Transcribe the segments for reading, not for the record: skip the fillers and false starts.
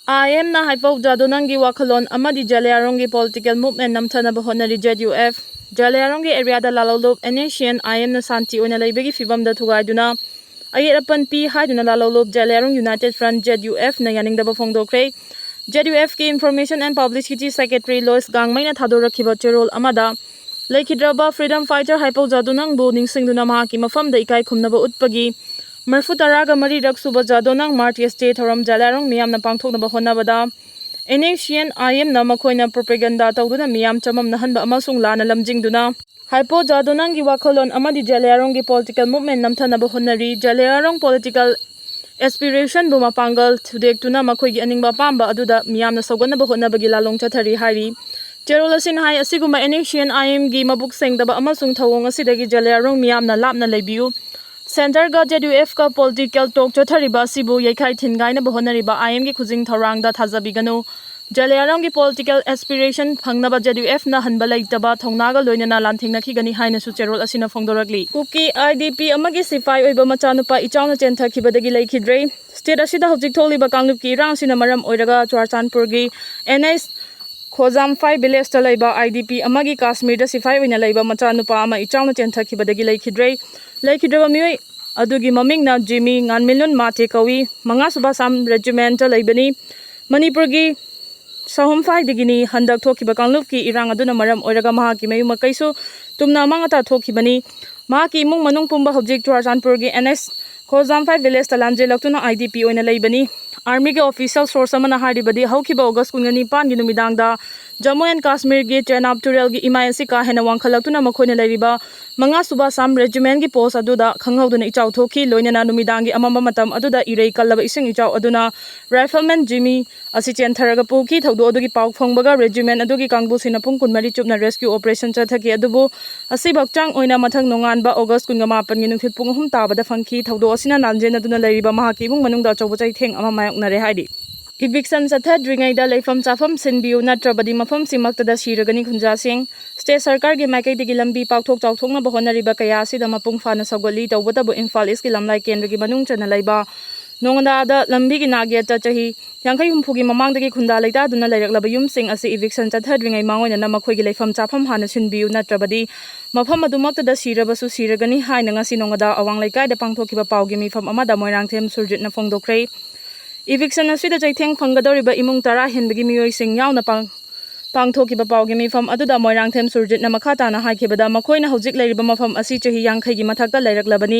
IM na haipau jadonangi wakalon amadi Jalayaronggi political movement namthanaba honari ZUF Jalayaronggi area da lalolop Nscn IM na santi oina laibagi fibam da thugaiduna ayerapan pi haiduna lalolop Jalayarong United Front ZUF na yaningdaba phongdokre ZUF ki Information and Publicity Secretary Lois Gangmaina thadorakhiba cherol amada laikhidraba freedom fighter haipau jadonangbu ningsingduna mahaki mafamda ikai khumnaba utpagi Marfu taraga mari raksuba jadonang Marti State Horam Jalayarong miyam na pangthoknaba honabada Nscn IM na makoina propaganda tawduna miyam chamam nahanba amasung lana lamjingduna Haipo jadonang gi wakolon amadi Jalayarong gi political movement namthanaba honari Jalayarong political aspiration bu mapangal thudektuna makoi gi aningba pamba aduda miyam na soganaba honabagi lalong chathari hari Cherolasin hai asiguma Nscn IM gi mabuk sengdaba amasung thawong asidagi Jalayarong miyam na lapna leibiu Center ga ZUF ka political talk chothariba sibu yekhai thingai na bahonariba IM gi khujing thorang da thajabiganu Jalayarong gi political aspiration phangnaba ZUF na hanba leitaba thongnaga loinana lanthingna khigani haina su cherol asina phongdoragli Kuki IDP amagi sifai oiba machanupa ichawna chentha khibadagi leikhidre state asida hojik tholiba kanglup ki rang sina maram oiraga Churchandpur gi NS Khojam 5 village ta leiba IDP amagi Kashmir da sifai oina leiba machanupa ama ichawna chentha khibadagi leikhidre Laikhidraba miyoi adugi mamingna Jimmy Nganmilun Mate kawi manga suba sam regiment laibani Manipur gi sahum fai digini handak thokiba kanglup ki irang aduna maram oiraga mahaki mayu makaisu tumna mangata thokibani mahaki imung manung pumba hobjik Churchandpur gi NS Khojam 5 village talanje laktuna IDP oina laibani Army ge official source amana haribadi haukiba August 19 gi numidangda Jammu and Kashmir gi Chenab Turel gi MIC ka hena wangkhalaktuna makhoina lairiba manga suba sam regiment gi post aduda khanghauduna ichau thoki loinana numidangi amamba matam aduda irei kallaba ising ichau aduna rifleman Jimmy asi chentharaga puki thaudo adugi pauk phongbaga regiment adugi kangbu sina pung kunmari chupna rescue operation chathaki adubu asi bakchang oina mathang nonganba August 18 gi nungthit pung 3 tabada phangki thaudo asina nanjen aduna lairiba mahaki bung manungda chauba chai theng ama mayoknare haidi Eviction chathadringai da leifam chafam sinbiu natrabadi mafam simakta da siragani khunja sing state sarkar gi maikai digi lambi pakthok chawthokna bahonariba kaya sida mapung phana sagoli tawbatabu Imphal East gi lamlai kendra gi manung chana laiba nongda da lambi gi nagya ta chahi yangkai humpu gi mamang dagi khunda leita duna lairaklaba yum sing ase eviction chathadringai mangoina na makhoi gi leifam chafam hana sinbiu natrabadi mafam adumakta da sirabasu siragani haina ngasi nongda awang laikai da pangthokiba pawgi mifam amada moirangthem surjit na phongdokre Eviction asida jaitheng phangadoriba imung tara henbagi miyoi sing yauna pangthokiba pawgi mifam aduda moirangthem surjit na makhata na haikibada makhoina hojik leiriba mafam asi chahi yangkhai gi mathakta leiraklabani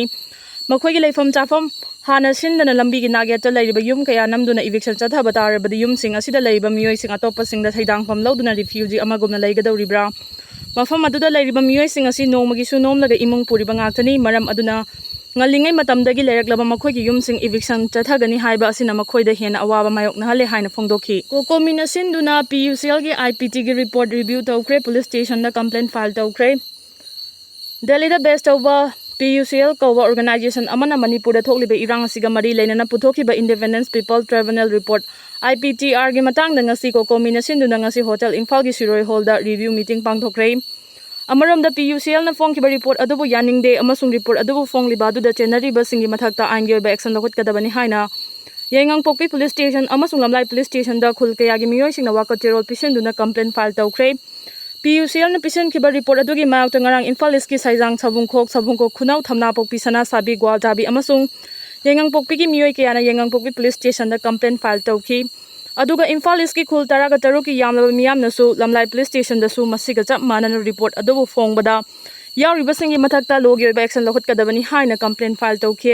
makhoi gi leifam chafam hana sindana lambi gi nagyata leiriba yum kaya namduna eviction chathaba tarabadi yum sing asida leiriba miyoi sing atopa sing da thaidangpham loduna refugee amagumna leigadoribra mafam aduda leiriba miyoi sing asi nongmagi su nomlaga imung puriba ngaktani maram aduna Ngalingai matamdagi leraklaba makhoigi yumsing eviction chathagani haiba asina makhoida hena awaba mayokna hale haina phongdokhi kokomina sinduna PUCL gi IPT gi report review tawkre police station da complaint file tawkre Delhi da best over PUCL cover organization amana Manipur da thokliba irang asiga mari leinana puthokiba Independence People Tribunal report IPTR gi matang da ngasi kokomina sinduna ngasi hotel Imphal gi Siroi hall da review meeting pangthokre Amaram da PUCL na phone kiba report adubu yaningde amasung report adubu phone liba adu da chenari basingi mathakta aingyo ba action lokot kadabani haina yengang pokpi police station amasung lamlai police station da khul kaya gi miyoi singna wakatirol pisen duna complaint file tawkre PUCL na pisen kiba report adugi mayok tangarang Imphal East ki saijang sabungkok khunau thamna pokpi sana sabi gwal jabi amasung yengang pokpi ki miyoi kaya na yengang pokpi police station da complaint file tawki Aduga Imphal East ki khul taraga taruki yamlaba miyam nasu lamlai police station dasu masiga chap manana report adubu fongbada yauriba singi mathakta logi oiba action lokot kadabani haina complaint file tawkhe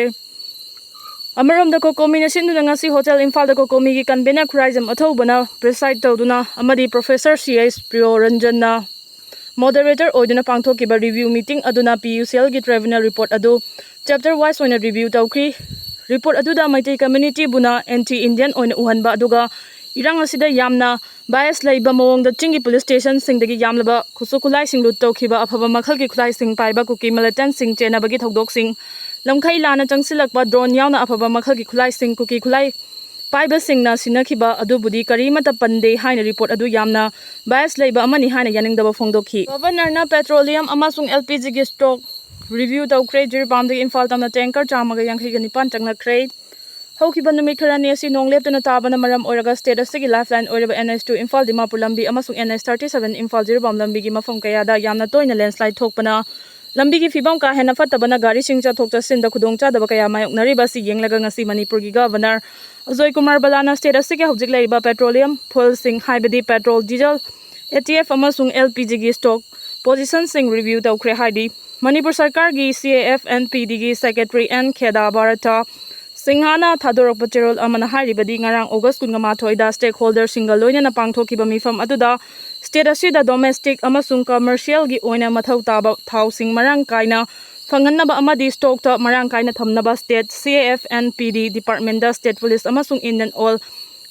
Amaram da kokomina sinduna ngasi hotel Imphal da kokomi gi convener khuraisam athobana preside tawduna amadi professor CS Priyo Ranjan na moderator oiduna pangthokiba review meeting aduna PUCL gi tribunal report adu chapter wise oina review tawkri report aduda maitai community buna anti Indian oina uhanba aduga irang asida yamna bias laiba mawong da chingi police station singdagi yamlaba khusukulai sing lut tawkhiba afaba makhal gi khulai sing paiba kuki militant sing chenabagi thodok sing lamkhai lana changsilakba drone yauna afaba makhal gi khulai sing kuki khulai paiba singna sinakhiba adubudi karimata pande haina report adu yamna bias laiba amani haina yaningdaba phongdokhi governor na petroleum amasung LPG gi stock review tawkre jirpamdagi Imphal tamna tanker chamaga 59 changlakre ꯍꯧꯈꯤꯕ ꯅꯨꯃꯤꯠ ꯈꯔꯅꯤ ꯑꯁꯤ ꯅꯣꯡ ꯂꯦꯞꯇꯨꯅ ꯇꯥꯕꯅ ꯃꯔꯝ ꯑꯣꯏꯔꯒ state ꯑꯁꯤꯒꯤ ꯂꯥꯏꯐꯂꯥꯏꯟ ꯑꯣꯏꯔꯤꯕ NH2 ꯏꯝꯐꯥꯜ ꯗꯤꯃꯥꯄꯨꯔ ꯂꯝꯕꯤ ꯑꯃꯁꯨꯡ NH37 ꯏꯝꯐꯥꯜ ꯖꯤꯔꯤꯕꯥꯝ ꯂꯝꯕꯤꯒꯤ ꯃꯐꯝ ꯀꯌꯥꯗ ꯌꯥꯝꯅ ꯇꯣꯏꯅ ꯂꯦꯟꯁ꯭ꯂꯥꯏꯗ ꯊꯣꯛꯄꯅ ꯂꯝꯕꯤꯒꯤ ꯐꯤꯕꯝ ꯀꯥ ꯍꯦꯟꯅ ꯐꯠꯇꯕꯅ ꯒꯥꯔꯤꯁꯤꯡ ꯆꯠꯊꯣꯛ ꯆꯠꯁꯤꯟꯗ ꯈꯨꯗꯣꯡꯆꯥꯗꯕ ꯀꯌꯥ ꯃꯥꯌꯣꯛꯅꯔꯤꯕ ꯑꯁꯤ ꯌꯦꯡꯂꯒ ꯉꯁꯤ ꯃꯅꯤꯄꯨꯔꯒꯤ ꯒꯚꯔꯅꯔ ꯑꯖꯣꯏ ꯀꯨꯃꯥꯔ ꯕꯂꯥꯅ ꯁ꯭ꯇꯦꯠ ꯑꯁꯤꯒꯤ ꯍꯧꯖꯤꯛ ꯂꯩꯔꯤꯕ ꯄꯦꯇ꯭ꯔꯣꯂꯤꯌꯝ ꯐꯨꯑꯦꯜꯁꯤꯡ ꯍꯥꯏꯕꯗꯤ ꯄꯦꯇ꯭ꯔꯣꯜ, ꯗꯤꯖꯜ, ATF ꯑꯃꯁꯨꯡ LPGꯒꯤ ꯁ꯭ꯇꯣꯛ ꯄꯣꯖꯤꯁꯟꯁꯤꯡ ꯔꯤꯚꯤꯌꯨ ꯇꯧꯈ꯭ꯔꯦ ꯍꯥꯏꯔꯤ ꯃꯅꯤꯄꯨꯔ ꯁꯔꯀꯥꯔꯒꯤ CAF-NPDꯒꯤ ꯁꯦꯀ꯭ꯔꯦꯇꯔꯤ N. ꯈꯦꯗꯥ ꯚꯥꯔꯇ ꯁꯤꯡꯍꯅ ꯊꯥꯗꯣꯔꯛꯄ ꯆꯦꯔꯣꯜ ꯑꯃꯅ ꯍꯥꯏꯔꯤꯕꯗꯤ ꯉꯔꯥꯡ ꯑꯣꯒꯁꯠ 19ꯗ ꯁ꯭ꯇꯦꯛ ꯍꯣꯜꯗꯔꯁꯤꯡꯒ ꯂꯣꯏꯅꯅ ꯄꯥꯡꯊꯣꯛꯈꯤꯕ ꯃꯤꯐꯝ ꯑꯗꯨꯗ ꯁ꯭ꯇꯦꯠ ꯑꯁꯤꯗ ꯗꯣꯃꯦꯁꯇꯤꯛ ꯑꯃꯁꯨꯡ ꯀꯃꯔꯁꯤꯌꯦꯜꯒꯤ ꯑꯣꯏꯅ ꯃꯊꯧ ꯇꯥꯕ ꯊꯥꯎꯁꯤꯡ ꯃꯔꯥꯡ ꯀꯥꯏꯅ ꯐꯪꯍꯟꯅꯕ ꯑꯃꯗꯤ ꯁ꯭ꯇꯣꯛꯇ ꯃꯔꯥꯡ ꯀꯥꯏꯅ ꯊꯝꯅꯕ state CAF-NPD department state police ꯑꯃꯁꯨꯡ ꯏꯟꯗꯤꯌꯟ ꯑꯣꯏꯜ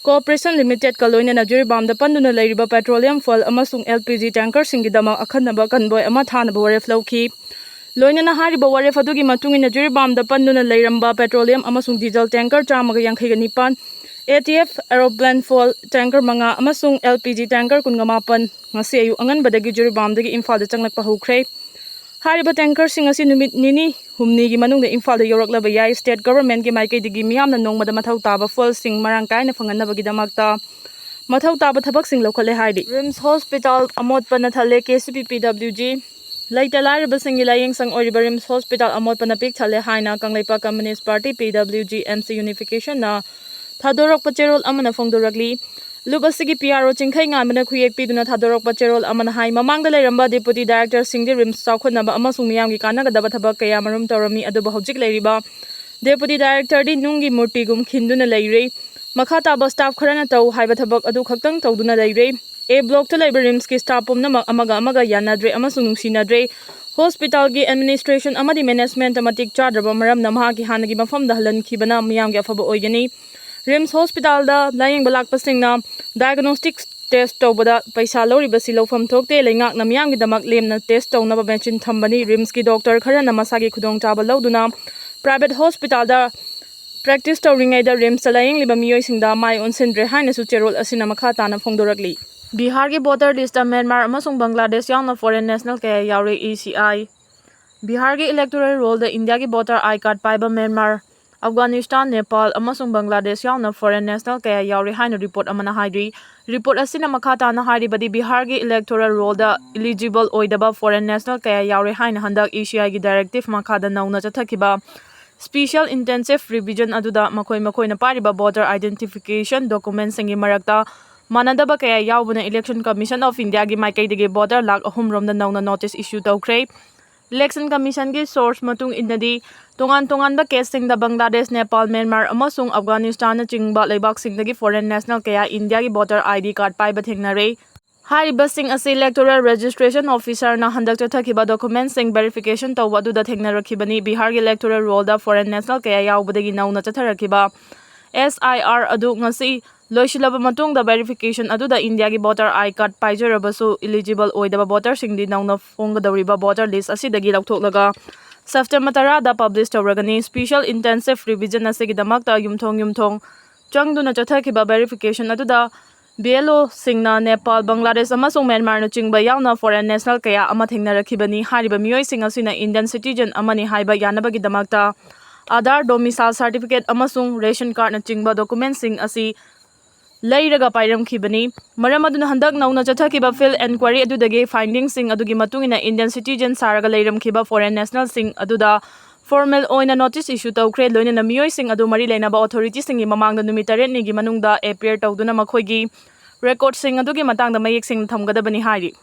ꯀꯣꯑꯣꯄꯔꯦꯁꯟ ꯂꯤꯃꯤꯇꯦꯗꯀ ꯂꯣꯏꯅꯅ ꯖꯤꯔꯤꯕꯥꯝꯗ ꯄꯟꯗꯨꯅ ꯂꯩꯔꯤꯕ ꯄꯦꯇ꯭ꯔꯣꯂꯤꯌꯝ ꯐꯨꯑꯦꯜ ꯑꯃꯁꯨꯡ LPG ꯇꯦꯡꯀꯔꯁꯤꯡꯒꯤꯗꯃꯛ ꯑꯈꯟꯅꯕ ꯀꯟꯚꯣꯏ ꯑꯃ ꯊꯥꯅꯕ ꯋꯥꯔꯦꯞ ꯂꯧꯈꯤ꯫ ꯂꯣꯏꯅꯅ ꯍꯥꯏꯔꯤꯕ ꯋꯥꯔꯦꯞ ꯑꯗꯨꯒꯤ ꯃꯇꯨꯡꯏꯟꯅ ꯖꯤꯔꯤꯕꯥꯝꯗ ꯄꯟꯗꯨꯅ ꯂꯩꯔꯝꯕ ꯄꯦꯇ꯭ꯔꯣꯂꯤꯌꯝ ꯑꯃꯁꯨꯡ diesel tanker 189, ATF aeroplane fuel tanker 5 ꯑꯃꯁꯨꯡ LPG ꯇꯦꯡꯀꯔ 29 ꯉꯁꯤ ꯑꯌꯨꯛ ꯑꯉꯟꯕꯗꯒꯤ ꯖꯤꯔꯤꯕꯥꯝꯗꯒꯤ ꯏꯝꯐꯥꯜꯗ ꯆꯪꯂꯛꯄ ꯍꯧꯈ꯭ꯔꯦ꯫ ꯍꯥꯏꯔꯤꯕ ꯇꯦꯡꯀꯔꯁꯤꯡ ꯑꯁꯤ ꯅꯨꯃꯤꯠ ꯅꯤꯅꯤ ꯍꯨꯝꯅꯤꯒꯤ ꯃꯅꯨꯡꯗ ꯏꯝꯐꯥꯜꯗ ꯌꯧꯔꯛꯂꯕ ꯌꯥꯏ꯫ ꯁ꯭ꯇꯦꯠ ꯒꯚꯔꯟꯃꯦꯟꯠꯀꯤ ꯃꯥꯏꯀꯩꯗꯒꯤ ꯃꯤꯌꯥꯝꯅ ꯅꯣꯡꯃꯗ ꯃꯊꯧ ꯇꯥꯕ ꯐꯨꯑꯦꯜꯁꯤꯡ ꯃꯔꯥꯡ ꯀꯥꯏꯅ ꯐꯪꯍꯟꯅꯕꯒꯤꯗꯃꯛꯇ ꯃꯊꯧ ꯇꯥꯕ ꯊꯕꯛꯁꯤꯡ ꯂꯧꯈꯠꯂꯦ ꯍꯥꯏꯔꯤ꯫ ꯔꯤꯝꯁ ꯍꯣꯁꯄꯤꯇꯥꯜ ꯑꯃꯣꯠꯄꯅ ꯊꯜꯂꯦ, KCP PWG ꯂꯩꯇ ꯂꯥꯏꯔꯕꯁꯤꯡꯒꯤ ꯂꯥꯏꯌꯦꯡꯁꯪ ꯑꯣꯏꯔꯤꯕ ꯔꯤꯝꯁ ꯍꯣꯁꯄꯤꯇꯥꯜ ꯑꯃꯣꯠꯄꯅ ꯄꯤꯛ ꯊꯜꯂꯦ ꯍꯥꯏꯅ ꯀꯪꯂꯩꯄꯥꯛ ꯀꯝꯃ꯭ꯌꯨꯅꯤꯁꯠ ꯄꯥꯔꯇꯤ PWG MC ꯌꯨꯅꯤꯐꯤꯀꯦꯁꯟꯅ ꯊꯥꯗꯣꯔꯛꯄ ꯆꯦꯔꯣꯜ ꯑꯃꯅ ꯐꯣꯡꯗꯣꯔꯛꯂꯤ꯫ ꯂꯨꯞ ꯑꯁꯤꯒꯤ PRO ꯆꯤꯡꯈꯩ ꯉꯥꯟꯕꯅ ꯈꯨꯌꯦꯛ ꯄꯤꯗꯨꯅ ꯊꯥꯗꯣꯔꯛꯄ ꯆꯦꯔꯣꯜ ꯑꯃꯅ ꯍꯥꯏ ꯃꯃꯥꯡꯗ ꯂꯩꯔꯝꯕ ꯗꯦꯄꯨꯇꯤ ꯗꯥꯏꯔꯦꯛꯇꯔꯁꯤꯡꯗꯤ ꯔꯤꯝꯁ ꯆꯥꯎꯈꯠꯅꯕ ꯑꯃꯁꯨꯡ ꯃꯤꯌꯥꯝꯒꯤ ꯀꯥꯟꯅꯒꯗꯕ ꯊꯕꯛ ꯀꯌꯥ ꯃꯔꯨꯝ ꯇꯧꯔꯝꯃꯤ, ꯑꯗꯨꯕꯨ ꯍꯧꯖꯤꯛ ꯂꯩꯔꯤꯕ ꯗꯦꯄꯨꯇꯤ ꯗꯥꯏꯔꯦꯛꯇꯔꯗꯤ ꯅꯨꯡꯒꯤ ꯃꯨꯔꯇꯤꯒꯨꯝ ꯈꯤꯟꯗꯨꯅ ꯂꯩꯔꯦ꯫ ꯃꯈꯥ ꯇꯥꯕ ꯁ꯭ꯇꯥꯐ ꯈꯔꯅ ꯇꯧ ꯍꯥꯏꯕ ꯊꯕꯛ ꯑꯗꯨ ꯈꯛꯇꯪ ꯇꯧꯗꯨꯅ ꯂꯩꯔꯦ꯫ A ꯕ꯭ꯂꯣꯛꯇ ꯂꯩꯕ ꯔꯤꯝꯁꯀꯤ ꯁ꯭ꯇꯥꯐ ꯄꯨꯝꯅꯃꯛ ꯑꯃꯒ ꯑꯃꯒ ꯌꯥꯅꯗ꯭ꯔꯦ ꯑꯃꯁꯨꯡ ꯅꯨꯡꯁꯤꯅꯗ꯭ꯔꯦ꯫ ꯍꯣꯁꯄꯤꯇꯥꯜꯒꯤ ꯑꯦꯗꯃꯤꯅꯤꯁꯇ꯭ꯔꯦꯁꯟ ꯑꯃꯗꯤ ꯃꯦꯅꯦꯖꯃꯦꯟꯇ ꯃꯇꯤꯛ ꯆꯥꯗ꯭ꯔꯕ ꯃꯔꯝꯅ ꯃꯍꯥꯛꯀꯤ ꯍꯥꯟꯅꯒꯤ ꯃꯐꯝꯗ ꯍꯜꯍꯟꯈꯤꯕꯅ ꯃꯤꯌꯥꯝꯒꯤ ꯑꯐꯕ ꯑꯣꯏꯒꯅꯤ꯫ ꯔꯤꯝꯁ ꯍꯣꯁꯄꯤꯇꯥꯜꯗ ꯂꯥꯌꯦꯡꯕ ꯂꯥꯛꯄꯁꯤꯡꯅ ꯗꯥꯏꯒꯅꯣꯁꯇꯤꯛ ꯇꯦꯁꯠ ꯇꯧꯕꯗ ꯄꯩꯁꯥ ꯂꯧꯔꯤꯕꯁꯤ ꯂꯧꯐꯝ ꯊꯣꯛꯇꯦ꯫ ꯂꯩꯉꯥꯛꯅ ꯃꯤꯌꯥꯝꯒꯤꯗꯃꯛ ꯂꯦꯝꯅ ꯇꯦꯁꯠ ꯇꯧꯅꯕ ꯃꯦꯆꯤꯟ ꯊꯝꯕꯅꯤ꯫ ꯔꯤꯝꯁꯀꯤ ꯗꯣꯛꯇꯔ ꯈꯔꯅ ꯃꯁꯥꯒꯤ ꯈꯨꯗꯣꯡꯆꯥꯕ ꯂꯧꯗꯨꯅ ꯄ꯭ꯔꯥꯏꯚꯦꯠ ꯍꯣꯁꯄꯤꯇꯥꯜꯗ ꯄ꯭ꯔꯦꯛꯇꯤꯁ ꯇꯧꯔꯤꯉꯩꯗ ꯔꯤꯝꯁꯇ ꯂꯥꯌꯦꯡꯂꯤꯕ ꯃꯤꯑꯣꯏꯁꯤꯡꯗ ꯃꯥꯏ ꯑꯣꯟꯁꯤꯟꯗ꯭ꯔꯦ ꯍꯥꯏꯅꯁꯨ ꯆꯦꯔꯣꯜ ꯑꯁꯤꯅ ꯃꯈꯥ ꯇꯥꯅ ꯐꯣꯡꯗꯣꯔꯛꯂꯤ꯫ ꯕꯤꯍꯥꯔꯒꯤ ꯚꯣꯇꯔ ꯂꯤꯁꯠꯇ ꯃ꯭ꯌꯥꯟꯃꯥꯔ ꯑꯃꯁꯨꯡ ꯕꯪꯒ꯭ꯂꯥꯗꯦꯁ ꯌꯥꯎꯅ ꯐꯣꯔꯦꯟ ꯅꯦꯁꯅꯦꯜ ꯀꯌꯥ ꯌꯥꯎꯔꯦ꯫ ECI ꯕꯤꯍꯥꯔꯒꯤ ꯏꯂꯦꯛꯇꯣꯔꯦꯜ ꯔꯣꯜꯗ ꯏꯟꯗꯤꯌꯥꯒꯤ ꯚꯣꯇꯔ ꯑꯥꯏ ꯀꯥꯔꯗ ꯄꯥꯏꯕ ꯃ꯭ꯌꯥꯟꯃꯥꯔ, ꯑꯐꯒꯥꯅꯤꯁꯇꯥꯟ, ꯅꯦꯄꯥꯜ ꯑꯃꯁꯨꯡ ꯕꯪꯒ꯭ꯂꯥꯗꯦꯁ ꯌꯥꯎꯅ ꯐꯣꯔꯦꯟ ꯅꯦꯁꯅꯦꯜ ꯀꯌꯥ ꯌꯥꯎꯔꯦ ꯍꯥꯏꯅ ꯔꯤꯄꯣꯔꯠ ꯑꯃꯅ ꯍꯥꯏꯔꯤ꯫ ꯔꯤꯄꯣꯔꯠ ꯑꯁꯤꯅ ꯃꯈꯥ ꯇꯥꯅ ꯍꯥꯏꯔꯤꯕꯗꯤ ꯕꯤꯍꯥꯔꯒꯤ ꯏꯂꯦꯛꯇꯣꯔꯦꯜ ꯔꯣꯜꯗ ꯏꯂꯤꯖꯤꯕꯜ ꯑꯣꯏꯗꯕ ꯐꯣꯔꯦꯟ ꯅꯦꯁꯅꯦꯜ ꯀꯌꯥ ꯌꯥꯎꯔꯦ ꯍꯥꯏꯅ ꯍꯟꯗꯛ ECIꯒꯤ ꯗꯥꯏꯔꯦꯛꯇꯤꯚ ꯃꯈꯥꯗ ꯅꯧꯅ ꯆꯠꯊꯈꯤꯕ ꯁ꯭ꯄꯤꯁꯤꯑꯦꯜ ꯏꯟꯇꯦꯟꯁꯤꯚ ꯔꯤꯚꯤꯖꯟ ꯑꯗꯨꯗ ꯃꯈꯣꯏꯅ ꯄꯥꯏꯔꯤꯕ ꯚꯣꯇꯔ ꯑꯥꯏꯗꯦꯟꯇꯤꯐꯤꯀꯦꯁꯟ ꯗꯣꯀꯨꯃꯦꯟꯠꯁꯤꯡꯒꯤ ꯃꯔꯛꯇ ꯃꯥꯟꯅꯗꯕ ꯀꯌꯥ ꯌꯥꯎꯕꯅ ꯏꯂꯦꯛꯁꯟ ꯀꯝꯃꯤꯁꯟ ꯑꯣꯐ ꯏꯟꯗꯤꯌꯥꯒꯤ ꯃꯥꯏꯀꯩꯗꯒꯤ ꯚꯣꯇꯔ ꯂꯥꯈ 3 ꯔꯣꯝꯗ ꯅꯧꯅ ꯅꯣꯇꯤꯁ ꯏꯁ꯭ꯌꯨ ꯇꯧꯈ꯭ꯔꯦ꯫ ꯏꯂꯦꯛꯁꯟ ꯀꯝꯃꯤꯁꯟꯒꯤ ꯁꯣꯔꯁ ꯃꯇꯨꯡ ꯏꯟꯅꯗꯤ ꯇꯣꯉꯥꯟ-ꯇꯣꯉꯥꯟꯕ ꯀꯦꯁꯁꯤꯡꯗ ꯕꯪꯒ꯭ꯂꯥꯗꯦꯁ, ꯅꯦꯄꯥꯜ, ꯃ꯭ꯌꯥꯟꯃꯥꯔ ꯑꯃꯁꯨꯡ ꯑꯐꯒꯥꯅꯤꯁꯇꯥꯟꯅꯆꯤꯡꯕ ꯂꯩꯕꯥꯛꯁꯤꯡꯗꯒꯤ ꯐꯣꯔꯦꯟ ꯅꯦꯁꯅꯦꯜ ꯀꯌꯥ ꯏꯟꯗꯤꯌꯥꯒꯤ ꯚꯣꯇꯔ ID ꯀꯥꯔꯗ ꯄꯥꯏꯕ ꯊꯦꯡꯅꯔꯦ꯫ ꯍꯥꯏꯔꯤꯕꯁꯤꯡ ꯑꯁꯤ ꯏꯂꯦꯛꯇꯣꯔꯦꯜ ꯔꯦꯖꯤꯁꯇ꯭ꯔꯦꯁꯟ ꯑꯣꯐꯤꯁꯥꯔꯅ ꯍꯟꯗꯛ ꯆꯠꯊꯈꯤꯕ ꯗꯣꯀꯨꯃꯦꯟꯠꯁꯤꯡ ꯚꯦꯔꯤꯐꯤꯀꯦꯁꯟ ꯇꯧꯕ ꯑꯗꯨꯗ ꯊꯦꯡꯅꯔꯛꯈꯤꯕꯅꯤ꯫ ꯕꯤꯍꯥꯔꯒꯤ ꯏꯂꯦꯛꯇꯣꯔꯦꯜ ꯔꯣꯜꯗ ꯐꯣꯔꯦꯟ ꯅꯦꯁꯅꯦꯜ ꯀꯌꯥ ꯌꯥꯎꯕꯗꯒꯤ ꯅꯧꯅ ꯆꯠꯊꯔꯛꯈꯤꯕ SIR ꯑꯗꯨ ꯉꯁꯤ ꯂꯣꯏꯁꯤꯜꯂꯕ ꯃꯇꯨꯡꯗ ꯚꯦꯔꯤꯐꯤꯀꯦꯁꯟ ꯑꯗꯨꯗ ꯏꯟꯗꯤꯌꯥꯒꯤ ꯚꯣꯇꯔ ꯑꯥꯏ ꯀꯥꯔꯗ ꯄꯥꯏꯖꯔꯕꯁꯨ ꯏꯂꯤꯖꯤꯕꯜ ꯑꯣꯏꯗꯕ ꯚꯣꯇꯔꯁꯤꯡꯗꯤ ꯅꯧꯅ ꯐꯣꯡꯒꯗꯧꯔꯤꯕ ꯚꯣꯇꯔ ꯂꯤꯁꯠ ꯑꯁꯤꯗꯒꯤ ꯂꯧꯊꯣꯛꯂꯒ ꯁꯦꯞꯇꯦꯝꯕꯔ 10ꯗ ꯄꯕ꯭ꯂꯤꯁ ꯇꯧꯔꯒꯅꯤ꯫ ꯁ꯭ꯄꯤꯁꯤꯑꯦꯜ ꯏꯟꯇꯦꯟꯁꯤꯚ ꯔꯤꯚꯤꯖꯟ ꯑꯁꯤꯒꯤꯗꯃꯛꯇ ꯌꯨꯝꯊꯣꯡ ꯆꯪꯗꯨꯅ ꯆꯠꯊꯈꯤꯕ ꯚꯦꯔꯤꯐꯤꯀꯦꯁꯟ ꯑꯗꯨꯗ BLOꯁꯤꯡꯅ ꯅꯦꯄꯥꯜ, ꯕꯪꯒ꯭ꯂꯥꯗꯦꯁ ꯑꯃꯁꯨꯡ ꯃ꯭ꯌꯥꯟꯃꯥꯔꯅꯆꯤꯡꯕ ꯌꯥꯎꯅ ꯐꯣꯔꯦꯟ ꯅꯦꯁꯅꯦꯜ ꯀꯌꯥ ꯑꯃ ꯊꯦꯡꯅꯔꯛꯈꯤꯕꯅꯤ꯫ ꯍꯥꯏꯔꯤꯕ ꯃꯤꯑꯣꯏꯁꯤꯡ ꯑꯁꯤꯅ ꯏꯟꯗꯤꯌꯟ ꯁꯤꯇꯤꯖꯦꯟ ꯑꯃꯅꯤ ꯍꯥꯏꯕ ꯌꯥꯅꯕꯒꯤꯗꯃꯛꯇ ꯑꯥꯙꯥꯔ, ꯗꯣꯃꯤꯁꯥꯏꯜ ꯁꯥꯔꯇꯤꯐꯤꯀꯦꯠ ꯑꯃꯁꯨꯡ ꯔꯦꯁꯟ ꯀꯥꯔꯗꯅꯆꯤꯡꯕ ꯗꯣꯀꯨꯃꯦꯟꯠꯁꯤꯡ ꯑꯁꯤ ꯂꯩꯔꯒ ꯄꯥꯏꯔꯝꯈꯤꯕꯅꯤ꯫ ꯃꯔꯝ ꯑꯗꯨꯅ ꯍꯟꯗꯛ ꯅꯧꯅ ꯆꯠꯊꯈꯤꯕ ꯐꯤꯜꯗ ꯑꯦꯟꯀ꯭ꯋꯥꯔꯤ ꯑꯗꯨꯗꯒꯤ ꯐꯥꯏꯟꯗꯤꯡꯁꯤꯡ ꯑꯗꯨꯒꯤ ꯃꯇꯨꯡꯏꯟꯅ ꯏꯟꯗꯤꯌꯟ ꯁꯤꯇꯤꯖꯦꯟ ꯁꯥꯔꯒ ꯂꯩꯔꯝꯈꯤꯕ ꯐꯣꯔꯦꯟ ꯅꯦꯁꯅꯦꯜꯁꯤꯡ ꯑꯗꯨꯗ ꯐꯣꯔꯃꯦꯜ ꯑꯣꯏꯅ ꯅꯣꯇꯤꯁ ꯏꯁ꯭ꯌꯨ ꯇꯧꯈ꯭ꯔꯦ꯫ ꯂꯣꯏꯅꯅ ꯃꯤꯑꯣꯏꯁꯤꯡ ꯑꯗꯨ ꯃꯔꯤ ꯂꯩꯅꯕ ꯑꯣꯊꯣꯔꯤꯇꯤꯁꯤꯡꯒꯤ ꯃꯃꯥꯡꯗ ꯅꯨꯃꯤꯠ 9ꯅꯤꯒꯤ ꯃꯅꯨꯡꯗ ꯑꯦꯄꯤꯌꯔ ꯇꯧꯗꯨꯅ ꯃꯈꯣꯏꯒꯤ ꯔꯦꯀꯣꯔꯗꯁꯤꯡ ꯑꯗꯨꯒꯤ ꯃꯇꯥꯡꯗ ꯃꯌꯦꯛ ꯁꯦꯡꯅ ꯊꯝꯒꯗꯕꯅꯤ ꯍꯥꯏꯔꯤ꯫